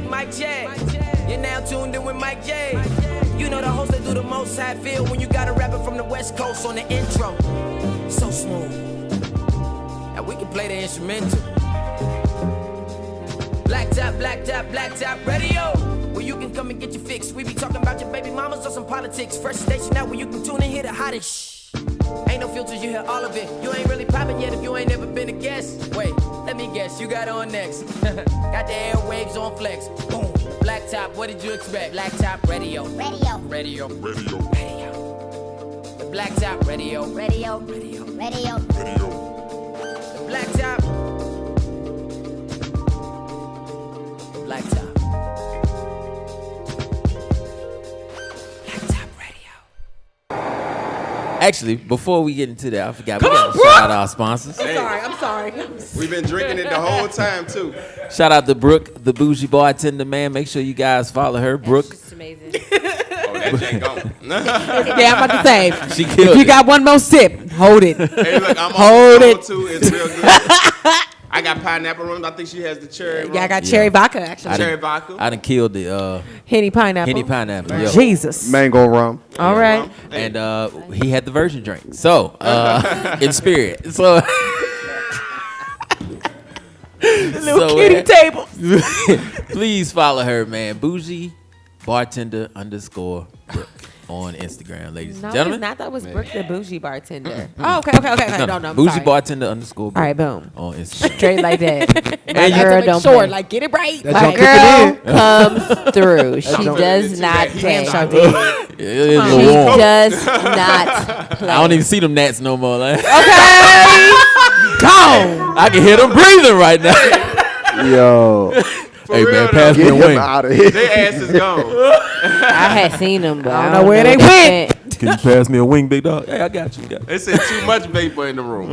Mic check. You're now tuned in with Mike J. You know the host that do the most. How I feel when you got a rapper from the West Coast on the intro. So smooth. Now we can play the instrumental. Black top radio. Where you can come and get your fix. We be talking about your baby mamas or some politics. Fresh station out where you can tune and hear the hottest. Ain't no filters, you hear all of it. You ain't really popping yet if you ain't never been a guest. Wait, let me guess, you got on next. Got the airwaves on flex. Boom. Black top, what did you expect? Black top radio. Radio. The black top radio. Radio. The black top. The black top. Actually, before we get into that, I forgot we got to shout out our sponsors. I'm sorry. We've been drinking it the whole time too. Shout out to Brooke, the bougie bartender, man. Make sure you guys follow her, Brooke. That's just amazing. Oh, that Jay gone. Yeah, I'm about to say. She killed If you it. got one more sip, hold it. Hey, look, I'm Hold on it. too. It's real good. I got pineapple rum. I think she has the cherry rum. Yeah, I got cherry vodka, actually. cherry vodka. I done killed the Henny pineapple. Yo. Jesus. Mango rum. All right. And he had the virgin drink. So, in spirit. So, Little kitty table. please follow her, man. Bougie bartender _ Brooke on Instagram, ladies No, and gentlemen. it's not. That was Brooke, the bougie bartender. Oh, okay. No, I'm Bougie sorry. bartender _ Brooke All right, boom. on Instagram. Straight like that. And My you- girl don't play. Like, get it right. That My junk girl comes through. She junk- does not play. Damn, She It is a does little warm. not play. I don't even see them gnats no more. Like. Okay. Gone. I can hear them breathing right now. Yo, Hey, real man, though. pass me get a him wing. out of here. Their ass is gone. I had seen them, but I don't know where they went. Can you pass me a wing, big dog? Hey, I got you. They said too much vapor in the room.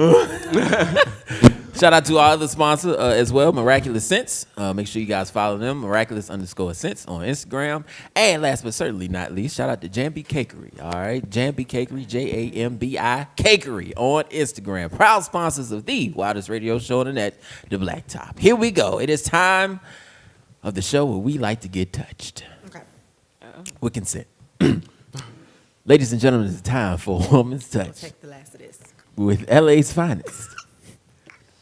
Shout out to our other sponsor as well, Miraculous Scents. Make sure you guys follow them, Miraculous _ Scents on Instagram. And last but certainly not least, shout out to Jambi Cakery. All right, Jambi Cakery, JAMBI Cakery on Instagram. Proud sponsors of the wildest radio show on the net, The Black Top. Here we go. It is time of the show where we like to get touched. Okay. With consent. Ladies and gentlemen, it's time for Woman's Touch Take the last of this. with LA's finest,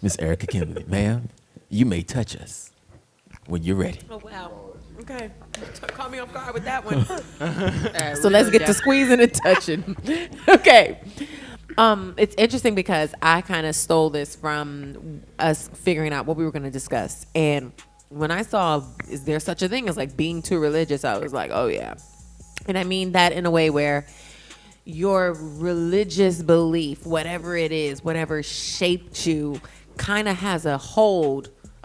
Miss Erica Kimberly. Ma'am, you may touch us when you're ready. Oh, wow. Okay. Caught me off guard with that one. So let's get to squeezing and touching. Okay. It's interesting because I kind of stole this from us figuring out what we were going to discuss. And when I saw, is there such a thing as like being too religious? I was like, oh, yeah. And I mean that in a way where your religious belief, whatever it is, whatever shaped you, kind of has a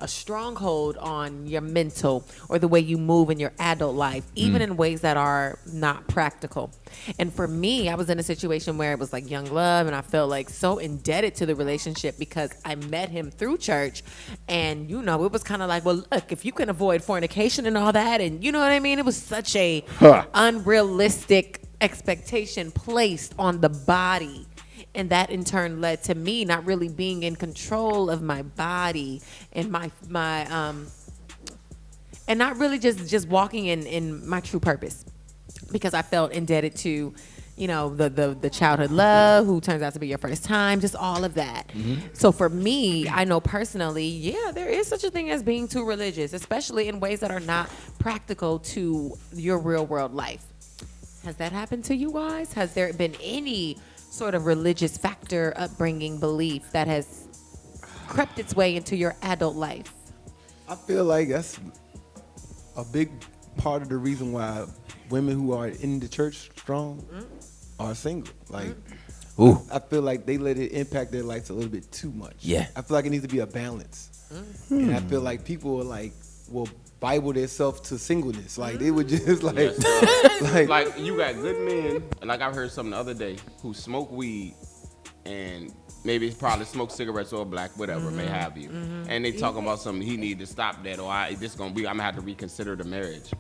stronghold on your mental or the way you move in your adult life, even in ways that are not practical. And for me, I was in a situation where it was like young love, and I felt like so indebted to the relationship because I met him through church. And, you know, it was kind of like, well, look, if you can avoid fornication and all that, and you know what I mean? It was such a unrealistic expectation placed on the body. And that in turn led to me not really being in control of my body and my and not really just walking in my true purpose, because I felt indebted to, you know, the childhood love who turns out to be your first time, just all of that. So for me, I know personally, yeah, there is such a thing as being too religious, especially in ways that are not practical to your real world life. Has that happened to you guys? Has there been any sort of religious factor, upbringing, belief that has crept its way into your adult life? I feel like that's a big part of the reason why women who are in the church strong are single. Like, Ooh. I feel like they let it impact their lives a little bit too much. Yeah. I feel like it needs to be a balance. And I feel like people are like, will Bible themselves to singleness. Like, they would just like, Like you got good men, like I heard something the other day, who smoke weed and maybe probably smoke cigarettes or black, whatever may have you, and they talking about something he need to stop that, or I'm gonna have to reconsider the marriage.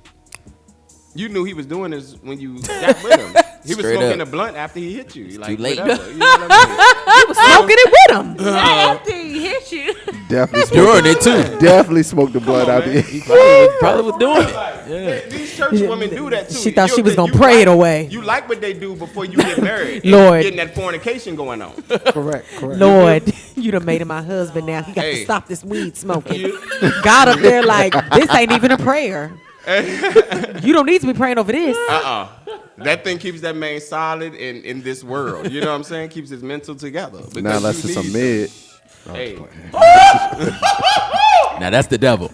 You knew he was doing this when you got with him. He was Straight smoking up. a blunt after he hit you. You're like, too late. whatever. You know what I mean? He was smoking it with him. After he hit you. Definitely Doing smoked it too. Definitely smoked the blood Come on, out man. there. Probably was doing it. Like, these church women do that too. She thought she was gonna you pray like, it away. You like what they do before you get married. Lord. Getting that fornication going on. Correct. Lord, you done made him my husband now. He got Hey. to stop this weed smoking. God up there like, this ain't even a prayer. You don't need to be praying over this. That thing keeps that man solid in this world. You know what I'm saying? Keeps his mental together. Because Now that's you just some need mid. Hey. Now that's the devil.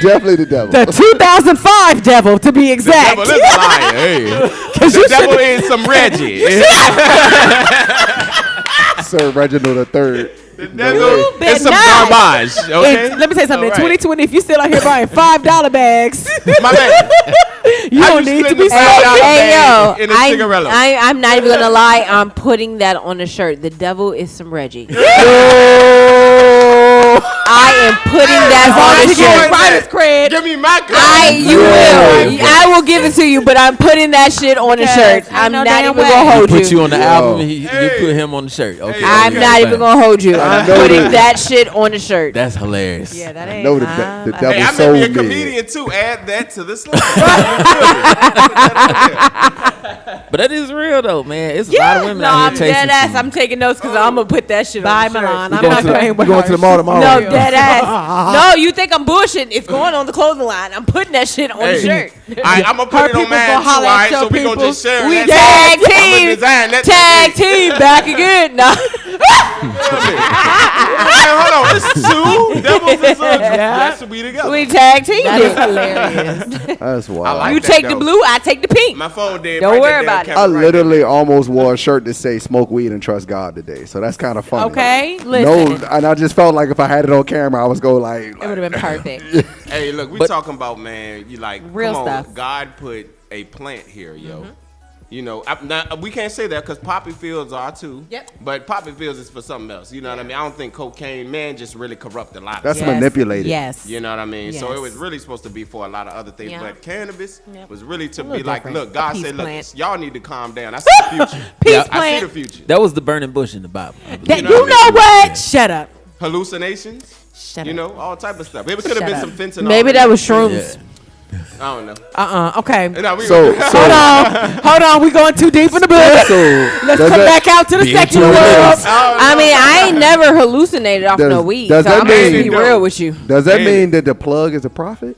Definitely the devil. The 2005 devil, to be The exact. devil is a liar. Hey. The devil is some Reggie. Sir Reginald III. The devil bet is some not. garbage. Okay? Let me tell you something. All right. In 2020, if you still out here buying $5 bags, My man. you don't need to be $5 smoking. Hey, yo. in a cigarello. I'm not even going to lie. I'm putting that on the shirt. The devil is some Reggie. I am putting that on the shirt. Writer's cred. Give me my You will. I will give it to you, but I'm putting that shit on the Yes, shirt. ain't I'm no not damn even way. going to hold Put you you. on the album. You put him on the shirt. Okay. I'm okay, not fine. even going to hold you. I'm know putting that. that shit on the shirt. That's hilarious. Yeah, that ain't. Know the Hey, devil I may sold be a me. comedian too. Add that to the slide. But that is real though, man. It's a lot of women No, out I'm here chasing. dead ass. some- I'm taking notes because I'm going to put that shit Bye, on the shirt. Milan. We I'm going not to the, playing we with going to the mall tomorrow. No, dead ass. No, you think I'm bullshitting. It's going on the clothing line. I'm putting that shit on the shirt. I'm going to put it on mine too, all holler at right? your So we going to just share We that. tag I'ma team. design that Tag thing. team. Back again. No. Hey, hold on. It's two devils and sons. That should be together. We tag team. That is hilarious. That's wild. like You that, take the though. blue, I take the pink. My phone dead. Don't Write worry that about down, it. I Kevin. Write literally almost wore a shirt that say "Smoke weed and trust God" today, so that's kind of funny. Okay, No, listen. and I just felt like if I had it on camera, I was going like It would have been perfect. that. Hey, look, we But- talking about, man, you like, Real come on, stuff. God put a plant here, yo. You know, we can't say that because poppy fields are too. Yep. But poppy fields is for something else. You know what I mean? I don't think cocaine, man, just really corrupt a lot. that's of Yes. manipulated. Yes. You know what I mean? So Yes. it was really supposed to be for a lot of other things. Yeah. But cannabis Yep. was really to little be like, different. look, God Peace said, look, plant. y'all need to calm down. I see the future. Peace I see plant. the future. That was the burning bush in the Bible. I believe. That, know you what I know mean? what? Shut up. Hallucinations. Shut You up. know, all type of stuff. Maybe it could have Shut been up. some fentanyl. Maybe in that it. was shrooms. Yeah. I don't know. Okay. No, we So, Hold on. We going too deep in the book. Let's does come that- back out to the Being secular too world. religious. I mean, I ain't never hallucinated off Does- no weed. does So that I'm gonna mean- be real with you. Does that Hey. mean that the plug is a prophet?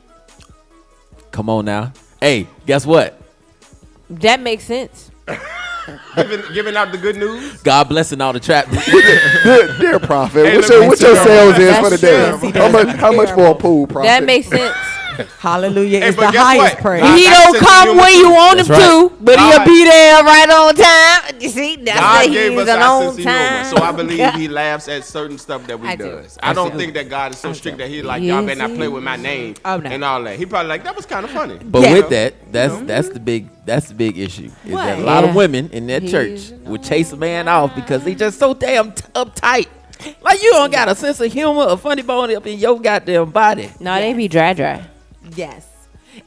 Come on now. Hey, guess what? That makes sense. giving out the good news. God blessing all the trap. Dear prophet, Hey, what's look, your, what's your that's sales is terrible. for the That's day? terrible. How much for a pool, prophet? That makes sense. Hallelujah Hey, is but the guess highest what? praise. God- He God don't sent come you when you want him That's right. to, but God- he'll be there right on time. You see, that's God the gave he's us an our on sense of humor, time. so I believe He laughs at certain stuff that we I do. does. I don't think that God is so strict that He like y'all better not play with my name Oh, no. and all that. He probably like that was kind of funny. But Yeah. with that, that's the big issue. Is that a lot of Yeah. women in that church would chase a man off because they just so damn uptight. Like you don't got a sense of humor, a funny bone up in your goddamn body. No, they be dry. Yes.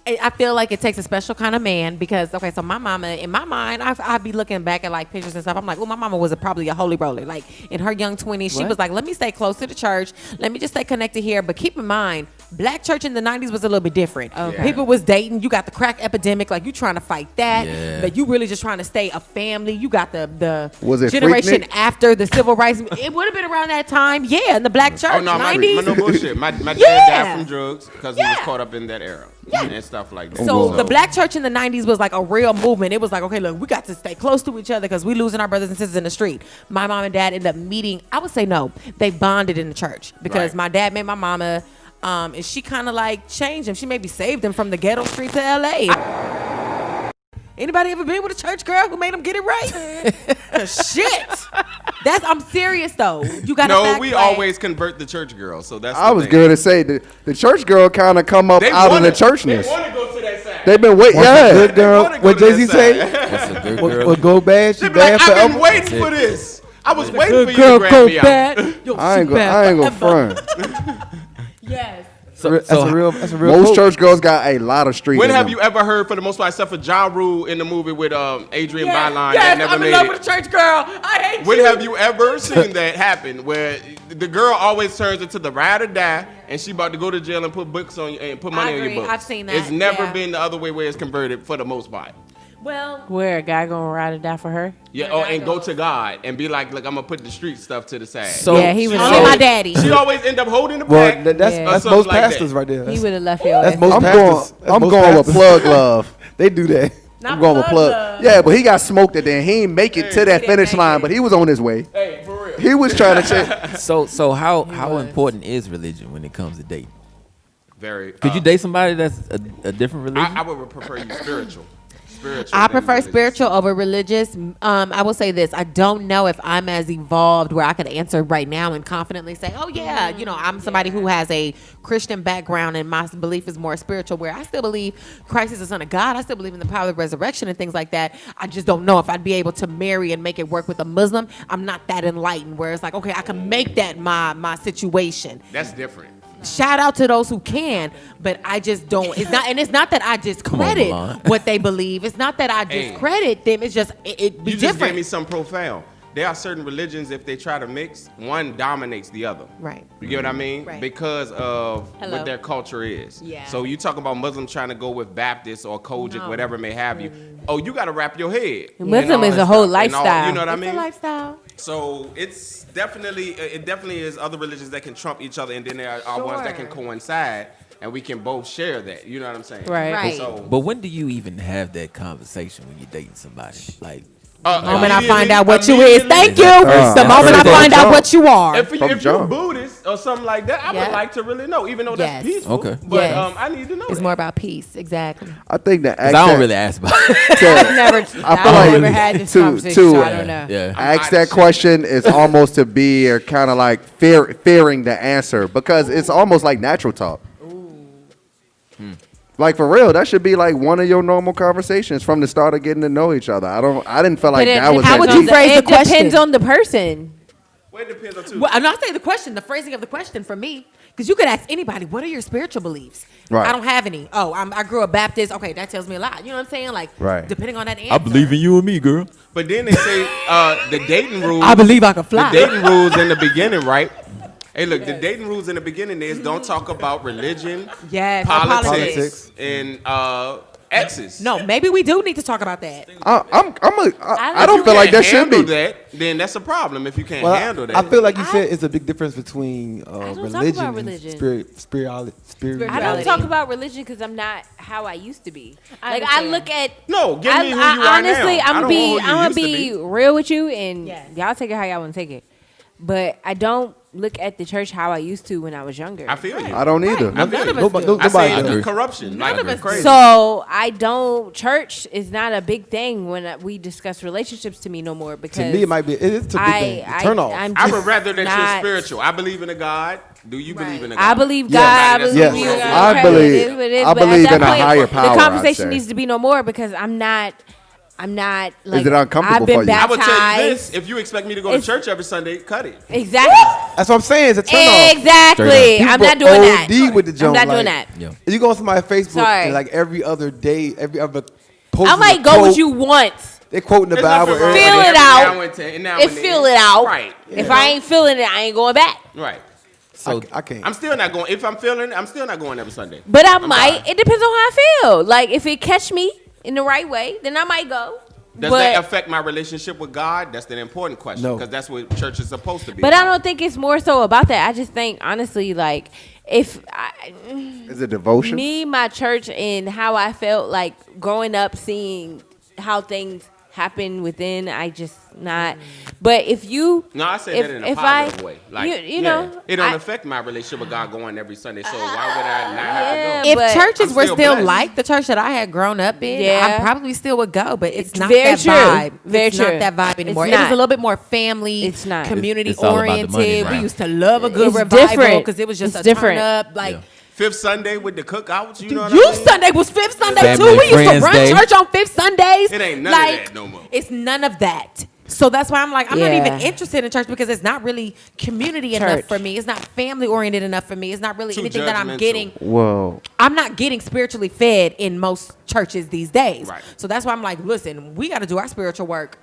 I feel like it takes a special kind of man because, okay, so my mama, in my mind, I'd be looking back at like pictures and stuff. I'm like, well, my mama was probably a holy roller. Like in her young 20s, she What? was like, let me stay close to the church. Let me just stay connected here. But keep in mind, black church in the 90s was a little bit different. Okay. People was dating. You got the crack epidemic. Like you trying to fight that. Yeah. But you really just trying to stay a family. You got the Was it generation Freaknik? after the civil rights. It would have been around that time. Yeah, in the black church. Oh no, my 90s. no bullshit. My dad Yeah. died from drugs because he was caught up in that era and stuff like that. So the black church in the 90s was like a real movement. It was like, okay, look, we got to stay close to each other because we losing our brothers and sisters in the street. My mom and dad ended up meeting. I would say no. They bonded in the church because Right. my dad met my mama and she kind of like changed him. She maybe saved him from the ghetto street to LA. Anybody ever been with a church girl who made him get it right? 'Cause shit. I'm serious though. You got to No, we always convert the church girls, so that's. I the was thing. going to say the church girl kind of come up They out wanna, of the churchness. They want to go to that side. They've been waiting. Once a Yeah, good girl, wanna go what to Jay-Z that say? side. That's a good girl. What go bad, she They be like, bad I've forever. been waiting for this. I was waiting for you girl to go grab me out. bad. Yo, I ain't she bad gonna forever. front. Yes. That's a real Most quote. church girls got a lot of street. When in have them. you ever heard, for the most part, except for Ja Rule in the movie with Adrian Byline Yes, that never I'm in made love it? with a church girl. I hate When you. have you ever seen that happen where the girl always turns into the ride or die and she about to go to jail and put books on and put money on agree. your books? I've seen that, It's never yeah. been the other way where it's converted for the most part. Well, Where a guy gonna ride or die for her? Yeah, and go to God and be like, look, I'm gonna put the street stuff to the side. So Yeah, he was. only my daddy. She always end up holding the Well, back. that's Yeah. that's Or something most like that. pastors right there. He That's, would have left your that's ass. most I'm pastors. going. That's I'm most going with pastors. plug love. They do that. not I'm going with plug. love. Yeah, but he got smoked at the end. He ain't make it to that finish line, but he was on his way. Hey, for real. He was trying to check. So how important is religion when it comes to dating? Very. Could you date somebody that's a different religion? I would prefer you spiritual. I than prefer religious. spiritual over religious. I will say this: I don't know if I'm as evolved where I could answer right now and confidently say, "Oh yeah, you know, I'm somebody who has a Christian background and my belief is more spiritual." Where I still believe Christ is the Son of God. I still believe in the power of resurrection and things like that. I just don't know if I'd be able to marry and make it work with a Muslim. I'm not that enlightened. Where it's like, okay, I can make that my situation. That's different. Shout out to those who can, but I just don't. It's not, and it's not that I discredit Milan. what they believe. It's not that I Hey. discredit them. It's just it be You just gave different. me something profound. There are certain religions, if they try to mix, one dominates the other. Right. You get what I mean? Right. Because of Hello. what their culture is. Yeah. So you talk about Muslims trying to go with Baptist or Kojic, No. whatever may have you. Oh, you got to wrap your head. Muslim and all is that a whole stuff and all- lifestyle. you know what I It's mean? a lifestyle. So it definitely is other religions that can trump each other, and then there are ones that can Sure. coincide, and we can both share that. You know what I'm saying? Right. Right. So, But when do you even have that conversation when you're dating somebody? Like, The moment I immediately- find out what you is, thank you. First- The moment I first find out jump. what you are. If From you're jump. Buddhist or something like that, I Yeah. would like to really know, even though that's Yes. peaceful. Okay. But Yes. I need to know. It's that. more about peace. Exactly. I think that. 'cause I don't really ask about it. I've never, I feel I've like never had this to- conversation, to- so I don't know. Yeah. Ask that question is almost to be or kind of like fearing the answer because it's almost like natural talk. Like for real, that should be like one of your normal conversations from the start of getting to know each other. I didn't feel like But it that was how that would deep. you phrase the It depends question? on the person. Well, it depends on two. Well, I'm not saying the question, the phrasing of the question for me, because you could ask anybody, "What are your spiritual beliefs?" Right. I don't have any. Oh, I grew up Baptist. Okay, that tells me a lot. You know what I'm saying? Like, Right. depending on that answer. I believe in you and me, girl. But then they say the dating rules. I believe I can fly. The dating rules in the beginning, right? Hey, look, the dating rules in the beginning is don't talk about religion, Yes, or politics, and exes. No, maybe we do need to talk about that. I If don't you feel like can't that should handle be. that, then that's a problem. If you can't Well, handle that, I feel like you said it's a big difference between don't talk religion about and religion. spirit. I don't talk about religion because I'm not how I used to be. I Like I understand. look at. no. Give me who you are honestly, now. I I'm don't gonna be, know who you I'm gonna used to be real with you, and Yes. y'all take it how y'all want to take it. But I don't look at the church how I used to when I was younger. I feel you. I don't either. I feel None of you. us do. I say agree. the corruption. None like of us do. crazy. So I don't. Church is not a big thing when we discuss relationships to me no more because To me, it might be. It is a big thing. Turn off. I'm I just would rather that not- you're spiritual. I believe in a God. Do you believe in a God? I believe God. Yes. I believe Yes. you. I Okay, believe- it is what it is, I but at believe that in a point, higher power, The I'd conversation say. needs to be no more because I'm not. Like, Is it uncomfortable I've been for you? I would tell you baptized. this: if you expect me to go to It's- church every Sunday, cut it. Exactly. That's what I'm saying. It's a turn off. Exactly. People I'm not doing that. OD with the I'm jump, not doing like- that. Yeah. You go on somebody's Facebook Sorry. and like every other day, every other post. I might go with you once. They quoting the There's nothing Bible. wrong Feel with it every out. now and then- now And and feel then. it out. Right. If I ain't feeling it, I ain't going back. Right. So I can't. I'm still not going. If I'm feeling it, I'm still not going every Sunday. But I I'm might. sorry. It depends on how I feel. Like if it catch me in the right way, then I might go. Does but that affect my relationship with God? That's the important question. No. Because that's what church is supposed to be. but I about. don't think it's more so about that. I just think honestly, like if Is it devotion? me, my church, and how I felt like growing up, seeing how things happen within, I just not. But if you, No, I say that in a if positive way. Like, you know, it don't I- affect my relationship with God going every Sunday. So why would I not have yeah, to If but churches I'm were still still blessed. like the church that I had grown up in, Yeah. I probably still would go. But it's not Very that true. vibe. Very it's true. not that vibe anymore. It's It was not. a little bit more family, It's not. community It's all about the oriented. money now. We used to love a good It's revival different. because it was just It's a different. turn up. Like Yeah. Fifth Sunday with the cookouts? You know what I Youth mean? Sunday was Fifth Sunday Family too. We used to Friends run Day. church on Fifth Sundays. It ain't none of like, that no more. It's none of that. So that's why I'm like, I'm not Yeah. even interested in church because it's not really community enough for me. It's not family oriented enough for me. It's not really Too anything that I'm judgmental. getting. Whoa. I'm not getting spiritually fed in most churches these days. Right. So that's why I'm like, listen, we got to do our spiritual work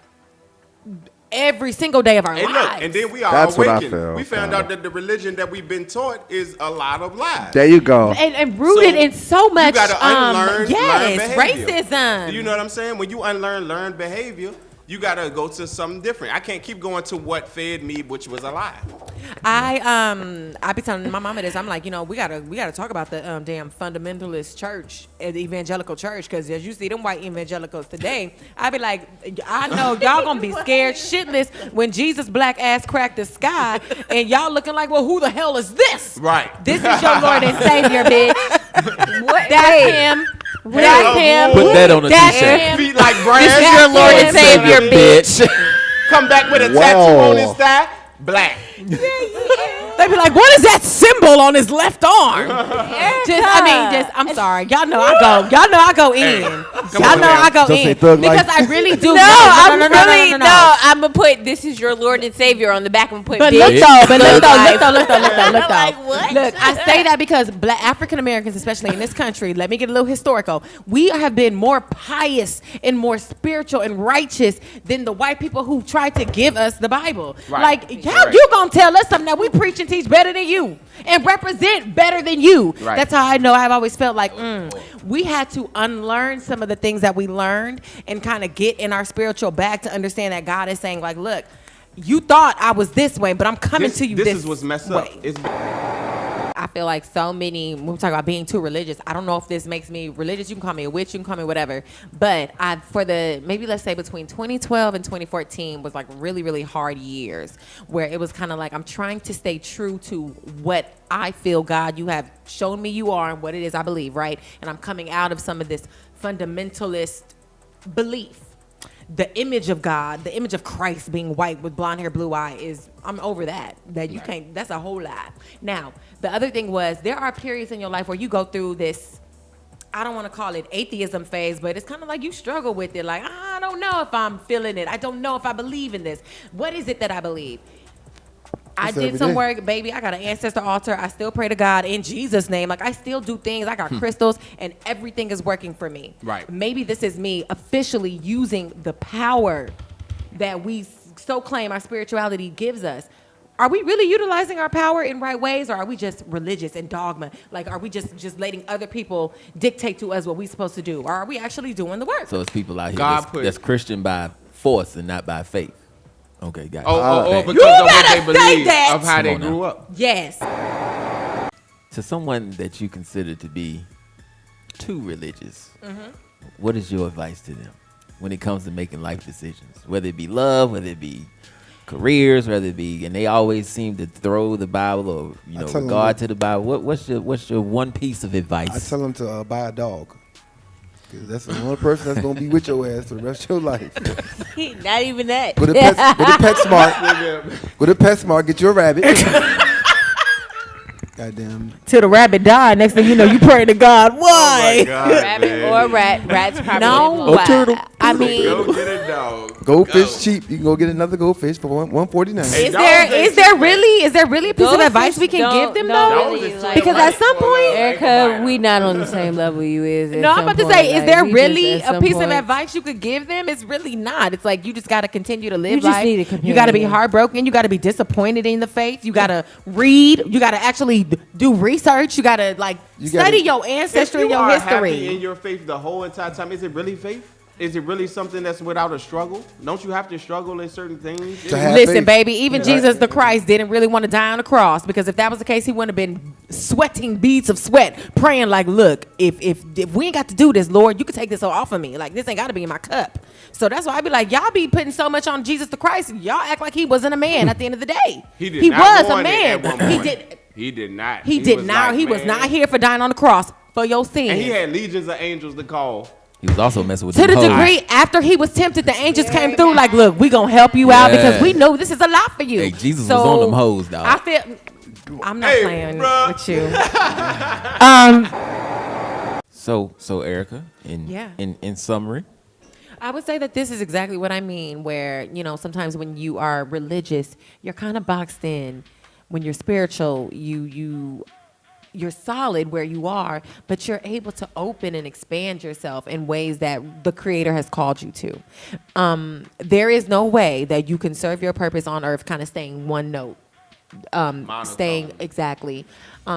every single day of our And lives. look, and then we are That's what I awakened. feel, We found out that the religion that we've been taught is a lot of lies. There you go. and rooted So, in so much, you gotta unlearn yes, learn behavior. racism. You know what I'm saying? When you unlearn learned behavior, you gotta go to something different. I can't keep going to what fed me, which was a lie. I be telling my mama this. I'm like, we gotta talk about the damn fundamentalist church, the evangelical church, because as you see them white evangelicals today, I be like, I know y'all gonna be scared shitless when Jesus' black ass cracked the sky, and y'all looking like, well, who the hell is this? Right. This is your Lord and Savior, bitch. What? That's Wait. him. Wait. That's him. Put that on a That's t-shirt. him. Feet like This brands. is your Lord and Savior, bitch. Come back with a Whoa. tattoo on his thigh. Black. They be like, what is that symbol on his left arm? I'm sorry. Y'all know I go in. Y'all know I go Just say in. thug Because life. I really do. No, I'm no. I'm gonna put "This is your Lord and Savior" on the back. I'm gonna put. But bitch. look though, look though. Like, what? Look, I say that because Black African Americans, especially in this country, let me get a little historical. We have been more pious and more spiritual and righteous than the white people who tried to give us the Bible. Right. Like, how Right. you gonna tell us something that we preach and teach better than you and represent better than you? Right. That's how I know I've always felt like we had to unlearn some of the things that we learned and kind of get in our spiritual back to understand that God is saying, like, look, you thought I was this way, but I'm coming to you this is what's messed up. way. It's I feel like so many, when we talk about being too religious, I don't know if this makes me religious. You can call me a witch, you can call me whatever. But maybe let's say between 2012 and 2014 was like really, really hard years where it was kind of like I'm trying to stay true to what I feel, God, you have shown me you are and what it is I believe, right? And I'm coming out of some of this fundamentalist belief. The image of God, the image of Christ being white with blonde hair, blue eye I'm over that. That you can't, that's a whole lot. Now, the other thing was there are periods in your life where you go through this, I don't want to call it atheism phase, but it's kind of like you struggle with it. Like, I don't know if I'm feeling it. I don't know if I believe in this. What is it that I believe? I It's did every some day. work, baby. I got an ancestor altar. I still pray to God in Jesus' name. Like, I still do things. I got crystals, and everything is working for me. Right. Maybe this is me officially using the power that we so claim our spirituality gives us. Are we really utilizing our power in right ways, or are we just religious and dogma? Like, are we just letting other people dictate to us what we're supposed to do? Or are we actually doing the work? So it's people out here God that's, put- that's Christian by force and not by faith. Okay, got it. or because You of what better they say believe, that. of how they Come on grew now. up. Yes. To someone that you consider to be too religious, what is your advice to them when it comes to making life decisions? Whether it be love, whether it be careers, whether it be, and they always seem to throw the Bible or I tell 'em regard that- to the Bible. What's your one piece of advice? I tell them to buy a dog. 'Cause that's the only person that's gonna be with your ass for the rest of your life. Not even that. Go to PetSmart. Go to PetSmart. Get your rabbit. Goddamn. Till the rabbit died. Next thing you know, you pray to God. Why? Rabbit or rat. Rat's probably No, the one. turtle. I mean, Go get a dog. Goldfish cheap. You can go get another goldfish for $1.49. is there really a piece of advice we can give them though? Really, like, Because at some point, Erica, we not on the same level you is. no, I'm about to say, is there really a piece of advice you could give them? It's really not. It's like you just got to continue to live You just life. need a You got to be companion. heartbroken. You got to be disappointed in the faith. You got to read. You got to actually do research. You got to study your ancestry and If you your are happy history. in your faith the whole entire time, is it really faith? Is it really something that's without a struggle? Don't you have to struggle in certain things? To have Listen, faith. baby, even Jesus the Christ didn't really want to die on the cross, because if that was the case, he wouldn't have been sweating beads of sweat, praying like, look, if we ain't got to do this, Lord, you can take this off of me. Like, this ain't got to be in my cup. So that's why I be like, y'all be putting so much on Jesus the Christ. Y'all act like he wasn't a man at the end of the day. He did He not was a want it at one man. He point. did. He did not. He did not. like, He was man. not here for dying on the cross for your sins. And he had legions of angels to call. He was also messing with To the them hoes. degree after he was tempted, the angels came through like, look, we gonna help you out because we know this is a lot for you. Hey, Jesus was on them hoes, dog. I feel I'm not Hey, playing bruh. with you. So Erica, Yeah. in summary, I would say that this is exactly what I mean, where, sometimes when you are religious, you're kind of boxed in. When you're spiritual, you're solid where you are, but you're able to open and expand yourself in ways that the Creator has called you to. There is no way that you can serve your purpose on earth kind of staying one note, staying exactly,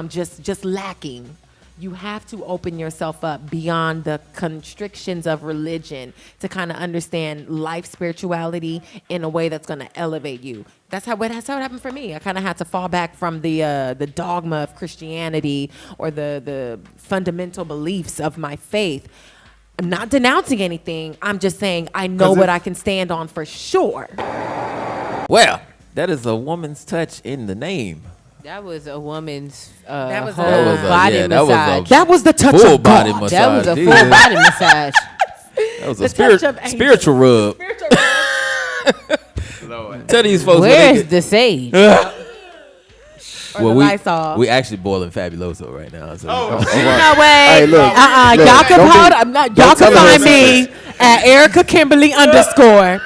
just lacking. You have to open yourself up beyond the constrictions of religion to kind of understand life spirituality in a way that's going to elevate you. That's how it happened for me. I kind of had to fall back from the dogma of Christianity or the fundamental beliefs of my faith. I'm not denouncing anything. I'm just saying I know what I can stand on for sure. Well, that is a woman's touch in the name. That was a woman's That was whole a- body yeah, massage. That was the touch Full of body God. massage. That was a full Jesus. body massage. That was The a touch of angels. spiritual rub. Lord. Tell these folks Where's the sage? Or the Lysol. we actually boiling Fabuloso right now. So No way. Hey, look. look, Y'all can don't hold. be- I'm not. don't Y'all can tell her find me at Erica Kimberly _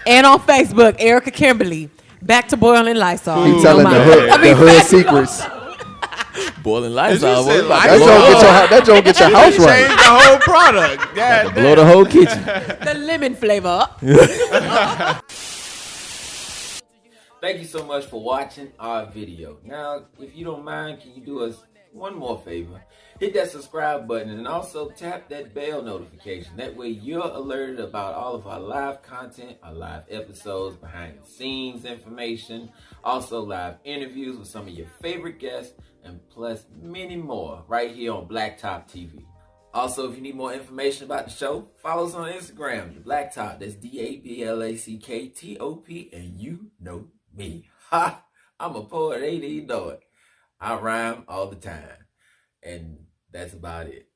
and on Facebook Erica Kimberly. Back to boiling Lysol. He telling the hood secrets. boiling Lysol. said boy, we about to That blow don't get your house Change right. the whole product. God blow the whole kitchen. The lemon flavor. Thank you so much for watching our video. Now, if you don't mind, can you do us one more favor? Hit that subscribe button and also tap that bell notification. That way you're alerted about all of our live content, our live episodes, behind the scenes information, also live interviews with some of your favorite guests, and plus many more right here on Blacktop TV. Also, if you need more information about the show, follow us on Instagram, The Blacktop. That's DABLACKTOP, and you know me. Ha! I'm a poet, ain't even know it. I rhyme all the time. And that's about it.